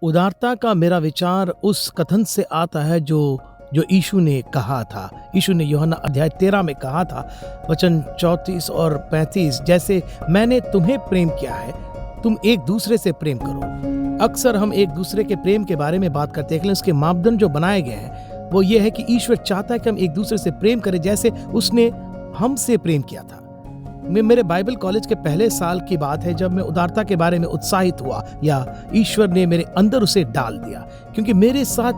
उदारता का मेरा विचार उस कथन से आता है जो जो यीशु ने कहा था। यीशु ने यूहन्ना अध्याय 13 में कहा था, वचन 34 और 35, जैसे मैंने तुम्हें प्रेम किया है तुम एक दूसरे से प्रेम करो। अक्सर हम एक दूसरे के प्रेम के बारे में बात करते हैं, लेकिन उसके मापदंड जो बनाए गए हैं वो ये है कि ईश्वर चाहता है कि हम एक दूसरे से प्रेम करें जैसे उसने हमसे प्रेम किया था। मेरे बाइबल कॉलेज के पहले साल की बात है जब मैं उदारता के बारे में उत्साहित हुआ, या ईश्वर ने मेरे अंदर उसे डाल दिया, क्योंकि मेरे साथ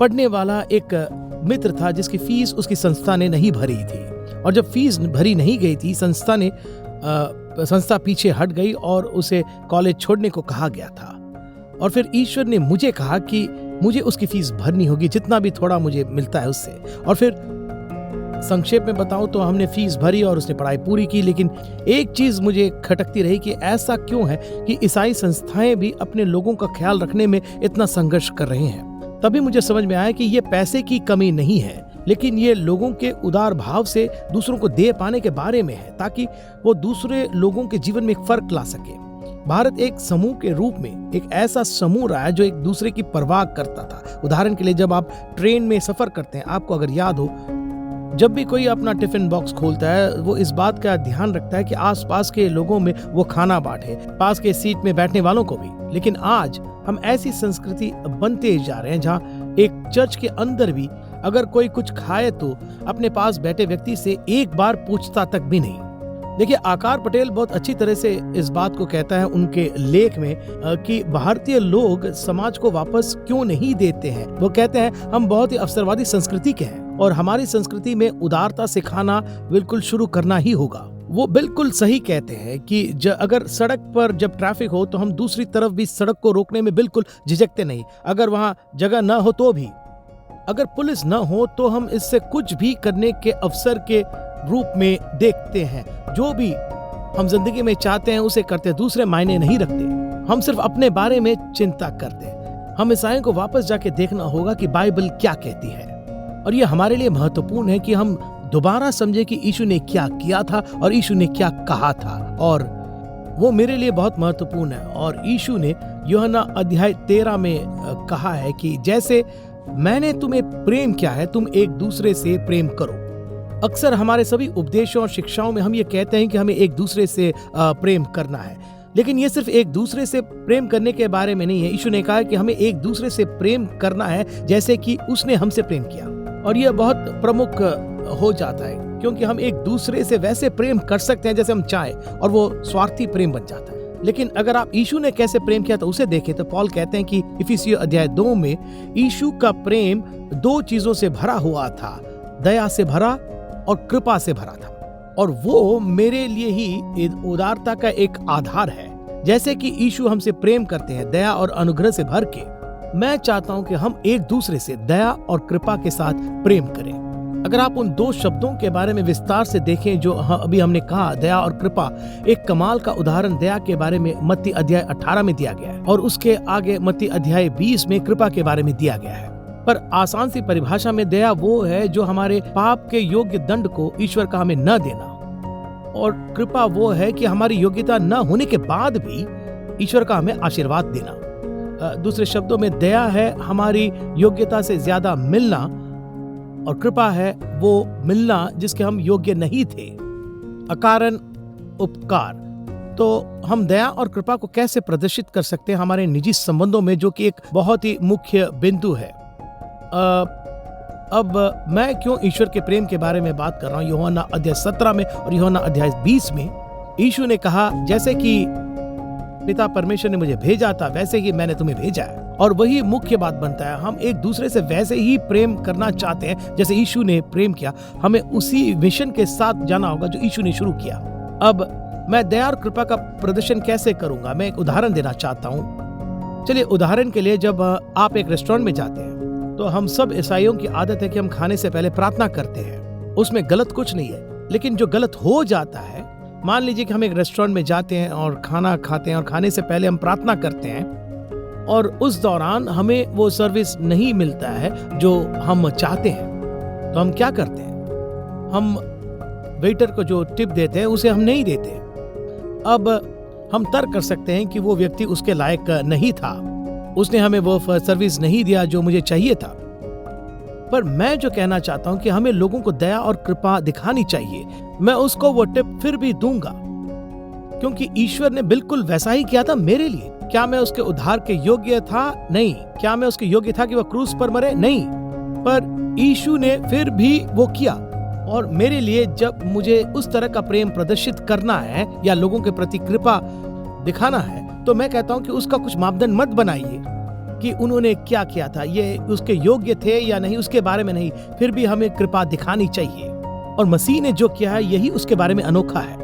पढ़ने वाला एक मित्र था जिसकी फीस उसकी संस्था ने नहीं भरी थी, और जब फीस भरी नहीं गई थी संस्था पीछे हट गई और उसे कॉलेज छोड़ने को कहा गया था। और फिर ईश्वर ने मुझे कहा कि मुझे उसकी फीस भरनी होगी, जितना भी थोड़ा मुझे मिलता है उससे। और फिर संक्षेप में बताऊं तो हमने फीस भरी और उसने पढ़ाई पूरी की। लेकिन एक चीज मुझे खटकती रही कि ऐसा क्यों है कि ईसाई संस्थाएं भी अपने लोगों का ख्याल रखने में इतना संघर्ष कर रहे हैं। तभी मुझे समझ में आया कि ये पैसे की कमी नहीं है, लेकिन ये लोगों के उदार भाव से दूसरों को दे पाने के बारे में है, ताकि वो दूसरे लोगों के जीवन में एक फर्क ला सके। भारत एक समूह के रूप में एक ऐसा समूह रहा है जो एक दूसरे की परवाह करता था। उदाहरण के लिए जब आप ट्रेन में सफर करते हैं, आपको अगर याद हो, जब भी कोई अपना टिफिन बॉक्स खोलता है वो इस बात का ध्यान रखता है कि आसपास के लोगों में वो खाना बांटे, पास के सीट में बैठने वालों को भी। लेकिन आज हम ऐसी संस्कृति बनते जा रहे हैं जहाँ एक चर्च के अंदर भी अगर कोई कुछ खाए तो अपने पास बैठे व्यक्ति से एक बार पूछता तक भी नहीं। देखिए, आकार पटेल बहुत अच्छी तरह से इस बात को कहता है उनके लेख में कि भारतीय लोग समाज को वापस क्यों नहीं देते हैं। वो कहते हैं हम बहुत ही अवसरवादी संस्कृति के हैं और हमारी संस्कृति में उदारता सिखाना बिल्कुल शुरू करना ही होगा। वो बिल्कुल सही कहते हैं कि अगर सड़क पर जब ट्रैफिक हो तो हम दूसरी तरफ भी सड़क को रोकने में बिल्कुल झिझकते नहीं, अगर वहाँ जगह न हो तो भी। अगर पुलिस न हो तो हम इससे कुछ भी करने के अवसर के रूप में देखते हैं। जो भी हम जिंदगी में चाहते हैं उसे करते, दूसरे मायने नहीं रखते, हम सिर्फ अपने बारे में चिंता करते हैं। हम ईसाइयों को वापस जाके देखना होगा कि बाइबल क्या कहती है, और ये हमारे लिए महत्वपूर्ण है कि हम दोबारा समझे कि यीशु ने क्या किया था और यीशु ने क्या कहा था, और वो मेरे लिए बहुत महत्वपूर्ण है। और यीशु ने यूहन्ना अध्याय 13 में कहा है कि जैसे मैंने तुम्हें प्रेम किया है तुम एक दूसरे से प्रेम करो। अक्सर हमारे सभी उपदेशों और शिक्षाओं में हम ये कहते हैं कि हमें एक दूसरे से प्रेम करना है, लेकिन ये सिर्फ एक दूसरे से प्रेम करने के बारे में नहीं है। यीशु ने कहा कि हमें एक दूसरे से प्रेम करना है जैसे कि उसने हमसे प्रेम किया, और यह बहुत प्रमुख हो जाता है क्योंकि हम एक दूसरे से वैसे प्रेम कर सकते हैं जैसे हम चाहें, और वो स्वार्थी प्रेम बन जाता है। लेकिन अगर आप यीशु ने कैसे प्रेम किया तो उसे देखें तो पौल कहते हैं कि इफिसियों अध्याय 2 में यीशु का प्रेम दो चीजों से भरा हुआ था, दया से भरा और कृपा से भरा था। और वो मेरे लिए ही उदारता का एक आधार है। जैसे कि यीशु हमसे प्रेम करते हैं दया और अनुग्रह से भर के, मैं चाहता हूं कि हम एक दूसरे से दया और कृपा के साथ प्रेम करें। अगर आप उन दो शब्दों के बारे में विस्तार से देखें जो अभी हमने कहा, दया और कृपा, एक कमाल का उदाहरण दया के बारे में मत्ती अध्याय 18 में दिया गया है, और उसके आगे मत्ती अध्याय 20 में कृपा के बारे में दिया गया है। पर आसान सी परिभाषा में दया वो है जो हमारे पाप के योग्य दंड को ईश्वर का हमें न देना, और कृपा वो है कि हमारी योग्यता न होने के बाद भी ईश्वर का हमें आशीर्वाद देना। दूसरे शब्दों में दया है हमारी योग्यता से ज्यादा मिलना, और कृपा है वो मिलना जिसके हम योग्य नहीं थे, अकारण उपकार। तो हम दया और कृपा को कैसे प्रदर्शित कर सकते हैं हमारे निजी संबंधों में, जो कि एक बहुत ही मुख्य बिंदु है। अब मैं क्यों ईश्वर के प्रेम के बारे में बात कर रहा हूँ। यूहन्ना अध्याय 17 में और यूहन्ना अध्याय 20 में यीशु ने कहा जैसे कि पिता परमेश्वर ने मुझे भेजा था वैसे ही मैंने तुम्हें भेजा है, और वही मुख्य बात बनता है। हम एक दूसरे से वैसे ही प्रेम करना चाहते हैं जैसे यीशु ने प्रेम किया। हमें उसी मिशन के साथ जाना होगा जो यीशु ने शुरू किया। अब मैं दया और कृपा का प्रदर्शन कैसे करूंगा, मैं एक उदाहरण देना चाहता हूँ। चलिए, उदाहरण के लिए जब आप एक रेस्टोरेंट में जाते हैं तो हम सब ईसाइयों की आदत है कि हम खाने से पहले प्रार्थना करते हैं। उसमें गलत कुछ नहीं है, लेकिन जो गलत हो जाता है, मान लीजिए कि हम एक रेस्टोरेंट में जाते हैं और खाना खाते हैं और खाने से पहले हम प्रार्थना करते हैं, और उस दौरान हमें वो सर्विस नहीं मिलता है जो हम चाहते हैं, तो हम क्या करते हैं, हम वेटर को जो टिप देते हैं उसे हम नहीं देते। अब हम तर्क कर सकते हैं कि वो व्यक्ति उसके लायक नहीं था, उसने हमें वो सर्विस नहीं दिया जो मुझे चाहिए था। पर मैं जो कहना चाहता हूं कि हमें लोगों को दया और कृपा दिखानी चाहिए। मैं उसको वो टिप फिर भी दूंगा, क्योंकि ईश्वर ने बिल्कुल वैसा ही किया था मेरे लिए। क्या मैं उसके उद्धार के योग्य था? नहीं। क्या मैं उसके योग्य था कि वह क्रूस पर मरे? नहीं। पर यीशु ने फिर भी वो किया। और मेरे लिए जब मुझे उस तरह का प्रेम प्रदर्शित करना है या लोगों के प्रति कृपा दिखाना है, तो मैं कहता हूं कि उसका कुछ मापदंड मत बनाइए कि उन्होंने क्या किया था, ये उसके योग्य थे या नहीं, उसके बारे में नहीं। फिर भी हमें कृपा दिखानी चाहिए, और मसीह ने जो किया है यही उसके बारे में अनोखा है।